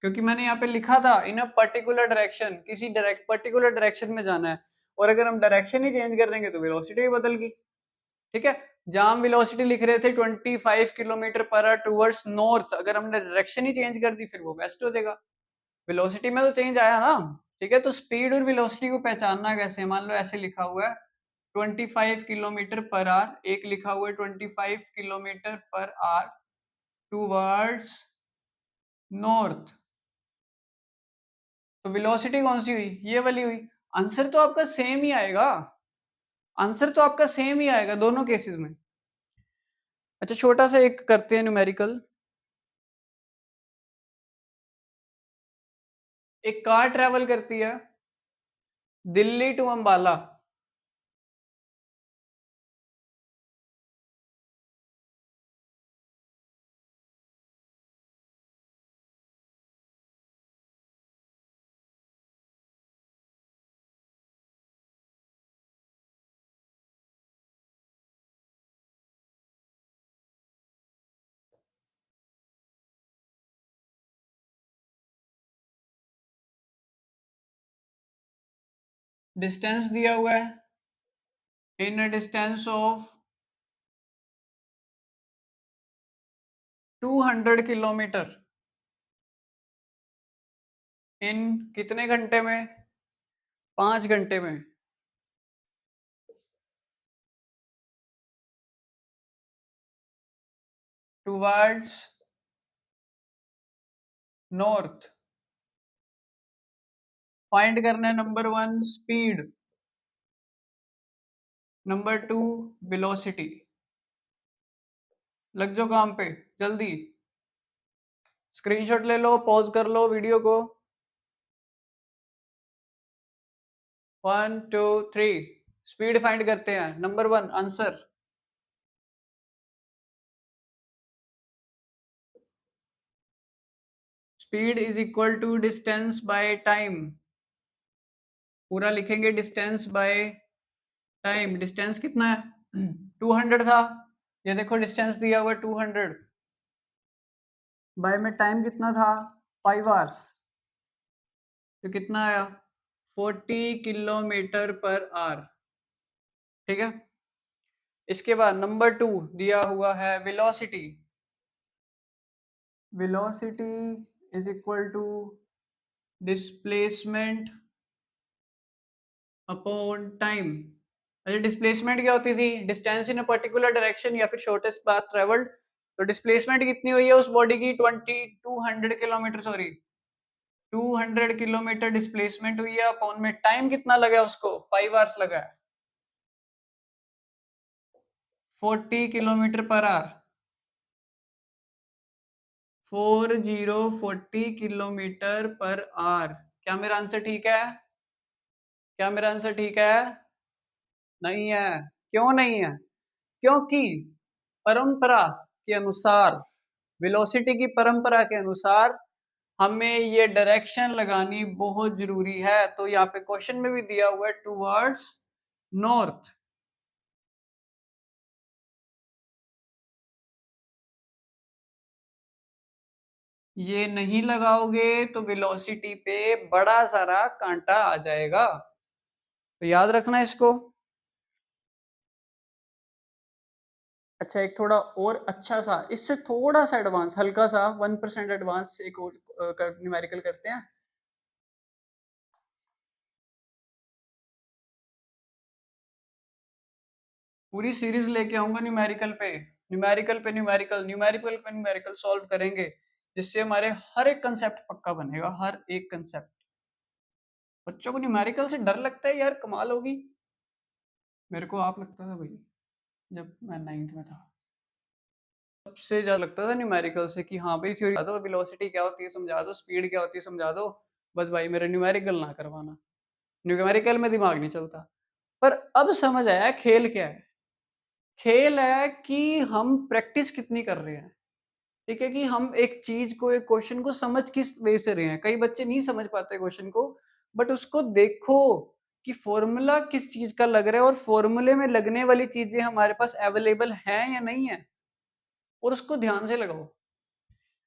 क्योंकि मैंने यहाँ पे लिखा था इन अ पर्टिकुलर डायरेक्शन, किसी डायरेक्ट पर्टिकुलर डायरेक्शन में जाना है। और अगर हम डायरेक्शन ही चेंज कर देंगे तो वेलोसिटी भी बदल गई। ठीक है, जहां हम वेलोसिटी लिख रहे थे 25 kilometre per our towards north, अगर हमने डायरेक्शन ही चेंज कर दी फिर वो वेस्ट हो जाएगा। वेलोसिटी में तो चेंज आया ना, ठीक है। तो स्पीड और वेलोसिटी को पहचानना कैसे, मान लो ऐसे लिखा हुआ है 25 किलोमीटर पर आवर, एक लिखा हुआ है 25 kilometre per our towards north, तो वेलोसिटी कौन सी हुई, ये वाली हुई। आंसर तो आपका सेम ही आएगा, आंसर तो आपका सेम ही आएगा दोनों केसेस में। अच्छा छोटा सा एक करते हैं न्यूमेरिकल। एक कार ट्रेवल करती है दिल्ली टू अंबाला, डिस्टेंस दिया हुआ है in a distance of 200 kilometre in कितने घंटे में, 5 घंटे में। टूवर्ड्स नॉर्थ, फाइंड करना है नंबर 1 स्पीड, नंबर 2 वेलोसिटी। लग जाओ काम पे जल्दी, स्क्रीनशॉट ले लो, पॉज कर लो वीडियो को। 1 2 3, स्पीड फाइंड करते हैं। Number 1 answer, speed is equal to distance by time. पूरा लिखेंगे डिस्टेंस बाय टाइम। डिस्टेंस कितना है 200 था, ये देखो डिस्टेंस दिया हुआ 200, बाय में टाइम कितना था 5 आवर्स, तो कितना आया 40 किलोमीटर पर आवर, ठीक है। इसके बाद नंबर 2 दिया हुआ है velocity, velocity is equal to displacement upon time. अच्छा डिस्प्लेसमेंट क्या होती थी, distance in a particular direction या फिर शॉर्टेस्ट पाथ ट्रेवल्ड। तो डिस्प्लेसमेंट कितनी हुई है उस बॉडी की 200 किलोमीटर, सॉरी 200 किलोमीटर डिस्प्लेसमेंट हुई है, अपॉन में टाइम कितना लगा है उसको 5 आवर्स लगा है, 40 kilometre per our, 40 kilometre per our. क्या मेरा आंसर ठीक है, क्या मेरा आंसर ठीक है, नहीं है। क्यों नहीं है, क्योंकि परंपरा के अनुसार, वेलोसिटी की परंपरा के अनुसार हमें ये डायरेक्शन लगानी बहुत जरूरी है। तो यहाँ पे क्वेश्चन में भी दिया हुआ है टूवर्ड्स नॉर्थ। ये नहीं लगाओगे तो वेलोसिटी पे बड़ा सारा कांटा आ जाएगा, तो याद रखना इसको। अच्छा एक थोड़ा और अच्छा सा, इससे थोड़ा सा एडवांस, हल्का सा 1% एडवांस एक और न्यूमेरिकल करते हैं। पूरी सीरीज लेके आऊंगा न्यूमेरिकल पे, न्यूमेरिकल पे न्यूमेरिकल, न्यूमेरिकल पे न्यूमेरिकल सॉल्व करेंगे, जिससे हमारे हर एक कंसेप्ट पक्का बनेगा, हर एक कंसेप्ट। बच्चों को न्यूमेरिकल से डर लगता है यार, कमाल होगी। मेरे को आप लगता था भाई, जब मैं 9th में था सबसे ज्यादा लगता था न्यूमेरिकल से कि हाँ भाई थ्योरी दो, वेलोसिटी क्या होती है समझा दो, स्पीड क्या होती है समझा दो, बस भाई मेरा न्यूमेरिकल ना करवाना, न्यूमेरिकल में दिमाग नहीं चलता। पर अब समझ आया खेल क्या है, खेल है कि हम प्रैक्टिस कितनी कर रहे हैं, ठीक है। कि हम एक चीज को, एक क्वेश्चन को समझ किस वे से रहे हैं। कई बच्चे नहीं समझ पाते क्वेश्चन को, बट उसको देखो कि फॉर्मूला किस चीज का लग रहा है, और फॉर्मूले में लगने वाली चीजें हमारे पास अवेलेबल हैं या नहीं है, और उसको ध्यान से लगाओ।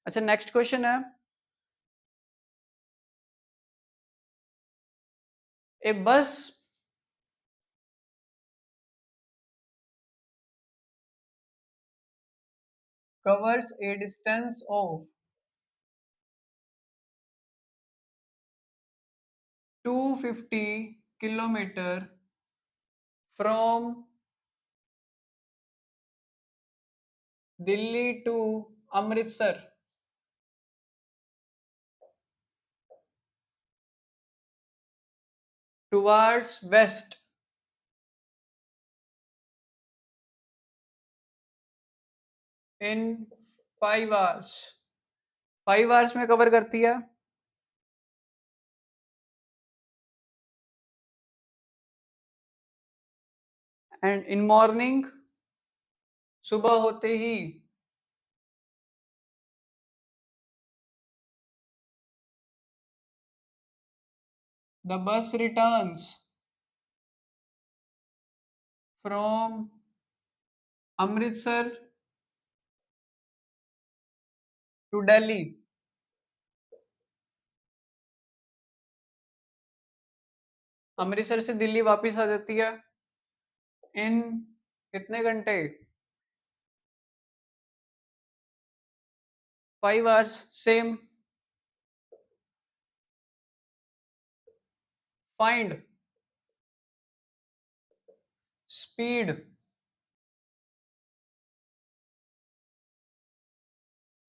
अच्छा नेक्स्ट क्वेश्चन है, ए बस covers a distance of 250 kilometer from Delhi to Amritsar towards west in 5 hours. 5 hours में कवर करती है. एंड इन मॉर्निंग, सुबह होते ही the bus returns from Amritsar to Delhi. Amritsar से दिल्ली वापस आ जाती है इन कितने घंटे? 5 hours. Same. Find speed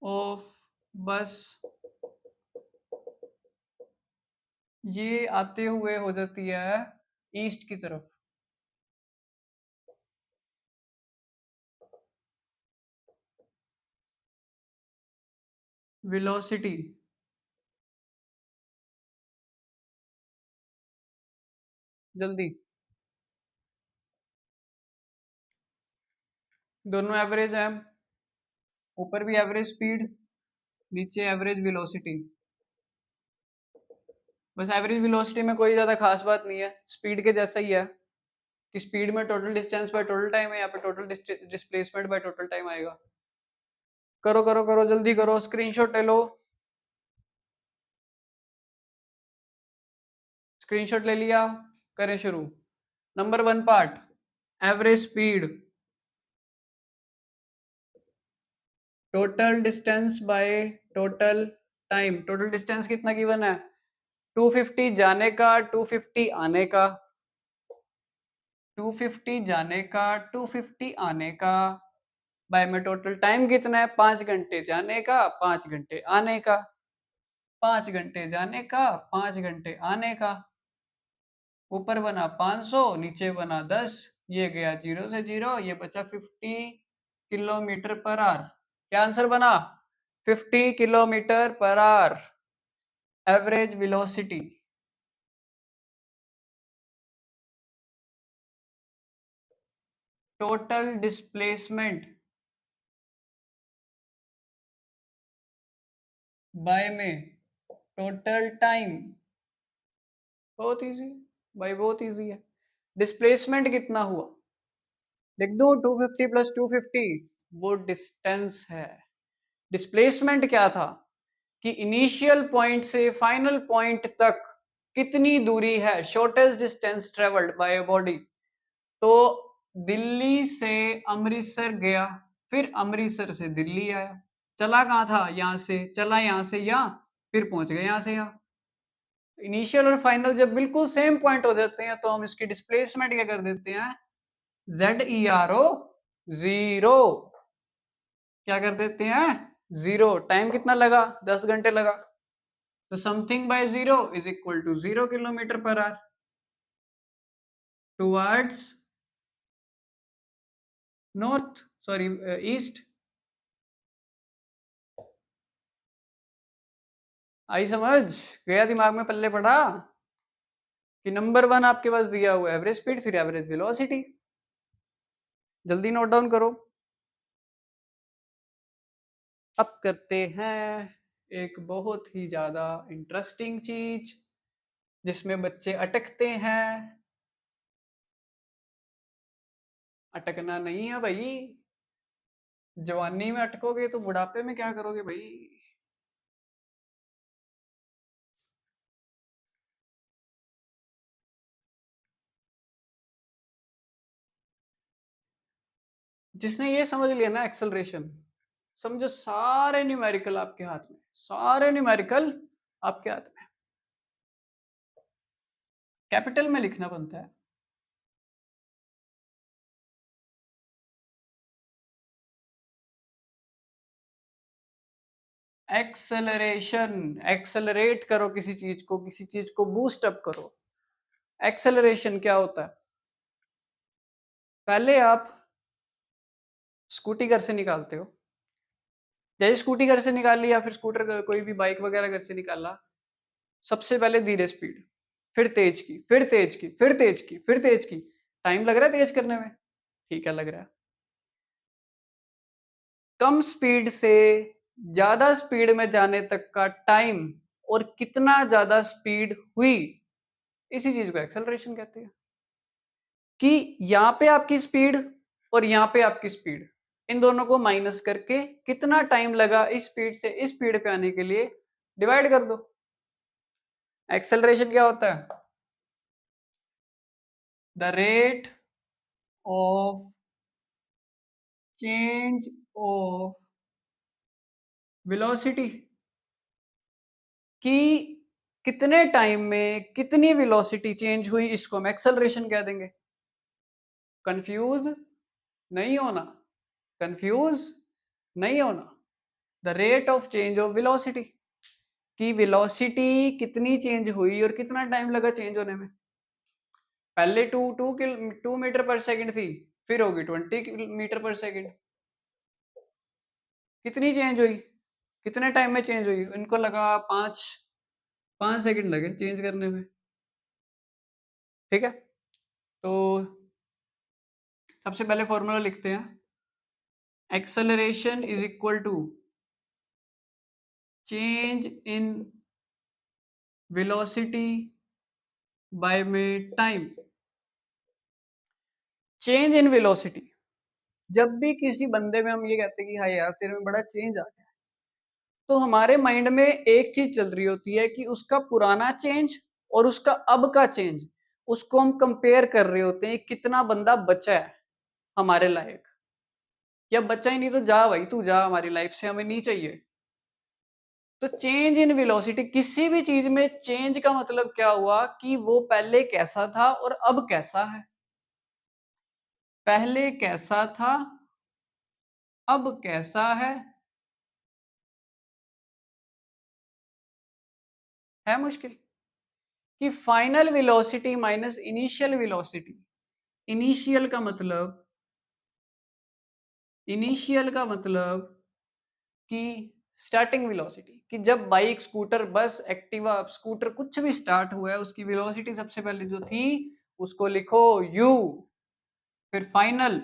of बस. ये आते हुए हो जाती है ईस्ट की तरफ. वेलोसिटी जल्दी. दोनों एवरेज है. ऊपर भी एवरेज स्पीड, नीचे एवरेज वेलोसिटी. बस एवरेज वेलोसिटी में कोई ज्यादा खास बात नहीं है, स्पीड के जैसा ही है कि स्पीड में total distance by total time है, यहाँ पे total displacement bye total time आएगा. करो करो करो, जल्दी करो, स्क्रीनशॉट ले लो. स्क्रीनशॉट ले लिया, करें शुरू. Number 1 part, average speed, total distance by total time. Total distance कितना गिवन है? 250 जाने का, 250 आने का. 250 जाने का, 250 आने का. बाय में टोटल टाइम कितना है? 5 घंटे जाने का, 5 घंटे आने का. 5 घंटे जाने का, 5 घंटे आने का. ऊपर बना 500, नीचे बना 10. ये गया 0 से 0, ये बचा 50 किलोमीटर पर आवर. क्या आंसर बना? 50 kilometre per our average velocity. Total displacement bye में टोटल टाइम. बहुत इजी भाई, बहुत इजी है. डिस्प्लेसमेंट कितना हुआ? लिख दो 250 प्लस 250, वो डिस्टेंस है. डिस्प्लेसमेंट क्या था कि इनिशियल पॉइंट से फाइनल पॉइंट तक कितनी दूरी है, shortest distance travelled by a body. तो दिल्ली से अमृतसर गया, फिर अमृतसर से दिल्ली आया. चला कहाँ था? यहाँ से चला, यहाँ से यहाँ, फिर पहुंच गया यहाँ से यहाँ. इनिशियल और फाइनल जब बिल्कुल सेम पॉइंट हो जाते हैं तो हम इसकी डिस्प्लेसमेंट क्या कर देते हैं? ZERO, zero. क्या कर देते हैं? जीरो. टाइम कितना लगा? 10 घंटे लगा. तो something by zero is equal to 0 kilometre per hour towards north, sorry east. आई समझ? गया दिमाग में? पल्ले पड़ा कि नंबर 1 आपके पास दिया हुआ एवरेज स्पीड, फिर एवरेज वेलोसिटी. जल्दी नोट डाउन करो. अब करते हैं एक बहुत ही ज्यादा इंटरेस्टिंग चीज जिसमें बच्चे अटकते हैं. अटकना नहीं है भाई. जवानी में अटकोगे तो बुढ़ापे में क्या करोगे भाई? जिसने ये समझ लिया ना एक्सेलरेशन, समझो सारे न्यूमेरिकल आपके हाथ में, सारे न्यूमेरिकल आपके हाथ में, कैपिटल में लिखना बनता है। एक्सेलरेशन, एक्सेलरेट करो किसी चीज को बूस्ट अप करो। एक्सेलरेशन क्या होता है? पहले आप स्कूटी घर से निकालते हो, जैसे स्कूटी घर से निकाली या फिर स्कूटर कोई भी बाइक वगैरह घर से निकाला, सबसे पहले धीरे स्पीड, फिर तेज की, फिर तेज की, फिर तेज की, फिर तेज की। टाइम लग रहा है तेज करने में? ठीक है, लग रहा है। कम स्पीड से ज्यादा स्पीड में जाने तक का टाइम और कितना ज्यादा स्पीड हुई, इसी चीज को एक्सेलरेशन कहते हैं। कि यहां पे आपकी स्पीड और यहां पे आपकी स्पीड, इन दोनों को माइनस करके कितना टाइम लगा इस स्पीड से इस स्पीड पे आने के लिए, डिवाइड कर दो। एक्सेलरेशन क्या होता है? The rate of change of velocity, कि कितने टाइम में कितनी वेलोसिटी चेंज हुई, इसको हम एक्सेलरेशन कह देंगे। कंफ्यूज नहीं होना, कंफ्यूज नहीं होना। The rate of change of velocity, कि वेलोसिटी कितनी चेंज हुई और कितना टाइम लगा चेंज होने में। पहले टू मीटर पर सेकंड थी, फिर होगी 20 मीटर पर सेकंड। कितनी चेंज हुई, कितने टाइम में चेंज हुई? इनको लगा 5 सेकंड लगे चेंज करने में। ठीक है, तो सबसे पहले फॉर्मूला लिखते हैं। Acceleration is equal to change in velocity by में टाइम। चेंज इन वेलोसिटी, जब भी किसी बंदे में हम ये कहते हैं कि हाँ यार तेरे में बड़ा चेंज आ गया, तो हमारे माइंड में एक चीज चल रही होती है कि उसका पुराना चेंज और उसका अब का चेंज, उसको हम कंपेयर कर रहे होते हैं, कितना बंदा बचा है हमारे लायक, या बचा ही नहीं तो जा भाई तू जा हमारी लाइफ से, हमें नहीं चाहिए। तो चेंज इन वेलोसिटी, किसी भी चीज में चेंज का मतलब क्या हुआ कि वो पहले कैसा था और अब कैसा है। पहले कैसा था, अब कैसा है मुश्किल। कि final velocity minus initial velocity, initial का मतलब, इनिशियल का मतलब कि स्टार्टिंग वेलोसिटी, कि जब बाइक स्कूटर बस एक्टिवा स्कूटर कुछ भी स्टार्ट हुआ है, उसकी वेलोसिटी सबसे पहले जो थी उसको लिखो u, फिर फाइनल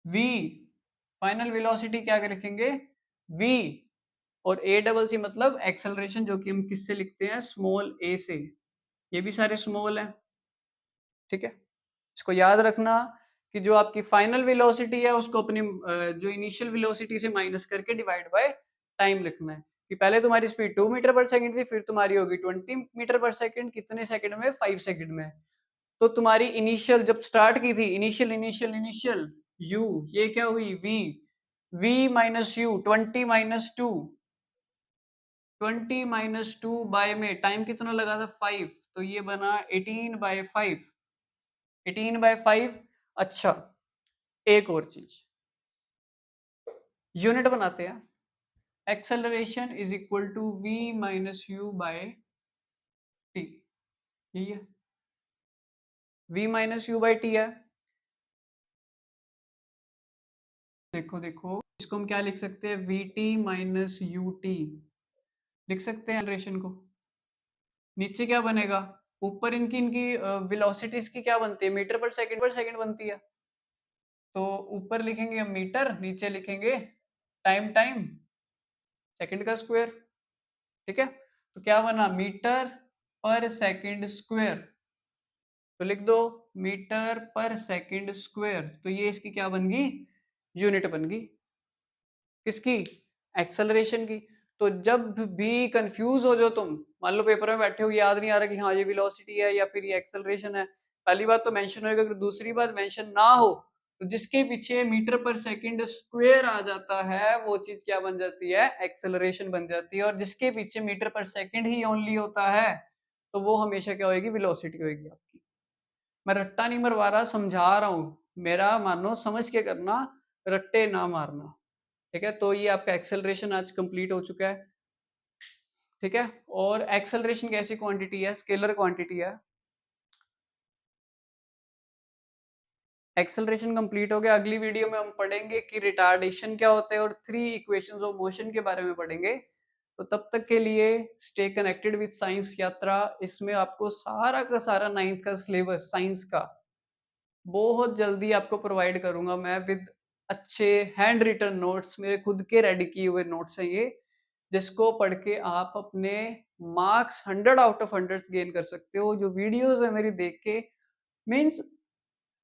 v, फाइनल वेलोसिटी क्या लिखेंगे v, और a डबल सी मतलब एक्सेलरेशन, जो कि हम किससे लिखते हैं, स्मॉल a से। ये भी सारे स्मॉल हैं। ठीक है, इसको याद रखना कि जो आपकी फाइनल वेलोसिटी है उसको अपनी जो इनिशियल वेलोसिटी से माइनस करके डिवाइड बाय टाइम लिखना है। कि पहले तुम्हारी स्पीड 2 मीटर पर सेकंड थी, फिर तुम्हारी होगी 20 मीटर पर सेकंड, कितने सेकंड में, 5 सेकंड में। तो तुम्हारी इनिशियल जब स्टार्ट की थी, इनिशियल इनिशियल इनिशियल u, ये क्या हुई v, v minus u, 20 minus two by में टाइम कितना लगा था 5, तो ये बना 18/5, 18/5। अच्छा, एक और चीज यूनिट बनाते हैं। Acceleration is equal to v minus u by t, यही है, v minus u by t है। देखो देखो, इसको हम क्या लिख सकते हैं, v t minus u t लिख सकते हैं एक्सेलरेशन को। नीचे क्या बनेगा, ऊपर इनकी इनकी वेलोसिटीज की क्या बनती है, मीटर पर सेकंड बनती है। तो ऊपर लिखेंगे हम मीटर, नीचे लिखेंगे टाइम, टाइम सेकंड का स्क्वायर। ठीक है, तो क्या बना, मीटर पर सेकंड स्क्वायर, तो लिख दो मीटर पर सेकंड स्क्वायर। तो ये इसकी क्या बन गई, यूनिट बन गई, किसकी, एक्सेलरेशन की। तो जब भी कंफ्यूज हो जाओ तुम, मान लो पेपर में बैठे हो, याद नहीं आ रहा कि हाँ ये वेलोसिटी है या फिर ये एक्सेलरेशन है, पहली बात तो मेंशन होएगा, अगर दूसरी बात मेंशन ना हो तो जिसके पीछे मीटर पर सेकंड स्क्वायर आ जाता है वो चीज क्या बन जाती है, एक्सेलरेशन बन जाती है। और जिसके पीछे मीटर पर सेकंड ही ओनली होता है तो वो हमेशा क्या होगी, वेलोसिटी होगी आपकी। मैं रट्टा नहीं मरवा रहा, समझा रहा हूँ, मेरा मानो समझ के करना, रट्टे ना मारना। ठीक है, तो ये आपका एक्सेलरेशन आज कंप्लीट हो चुका है। ठीक है, और एक्सेलरेशन कैसी क्वांटिटी है, स्केलर क्वांटिटी है। एक्सेलरेशन कंप्लीट हो गया। अगली वीडियो में हम पढ़ेंगे कि रिटार्डेशन क्या होता है और थ्री इक्वेशंस ऑफ मोशन के बारे में पढ़ेंगे। तो तब तक के लिए स्टे कनेक्टेड विद साइंस यात्रा। इसमें आपको सारा का सारा 9th का सिलेबस साइंस का बहुत जल्दी आपको प्रोवाइड करूंगा मैं, विद अच्छे हैंड रिटन नोट्स, मेरे खुद के रेडी किए हुए नोट्स हैं ये, जिसको पढ़ के आप अपने मार्क्स 100 आउट ऑफ 100 गेन कर सकते हो। जो वीडियोस है मेरी देख के, मीन्स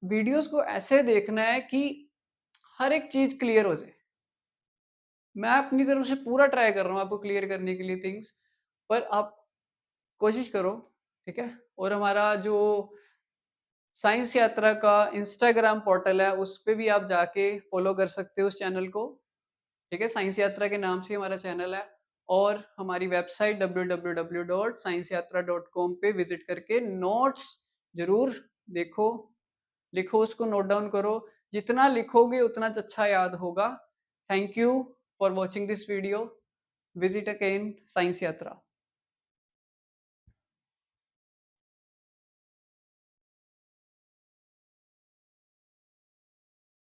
वीडियोस को ऐसे देखना है कि हर एक चीज क्लियर हो जाए। मैं अपनी तरफ से पूरा ट्राई कर रहा हूँ आपको क्लियर करने के लिए थिंग्स, पर आप कोशिश करो। ठीक है, और हमारा जो साइंस यात्रा का इंस्टाग्राम पोर्टल है उस पे भी आप जाके फॉलो कर सकते हो उस चैनल को। ठीक है, साइंस यात्रा के नाम से हमारा चैनल है। और हमारी वेबसाइट www.scienceyatra.com पे विजिट करके नोट्स जरूर देखो, लिखो, उसको नोट डाउन करो। जितना लिखोगे उतना अच्छा याद होगा। Thank you for watching this video. Visit again science यात्रा।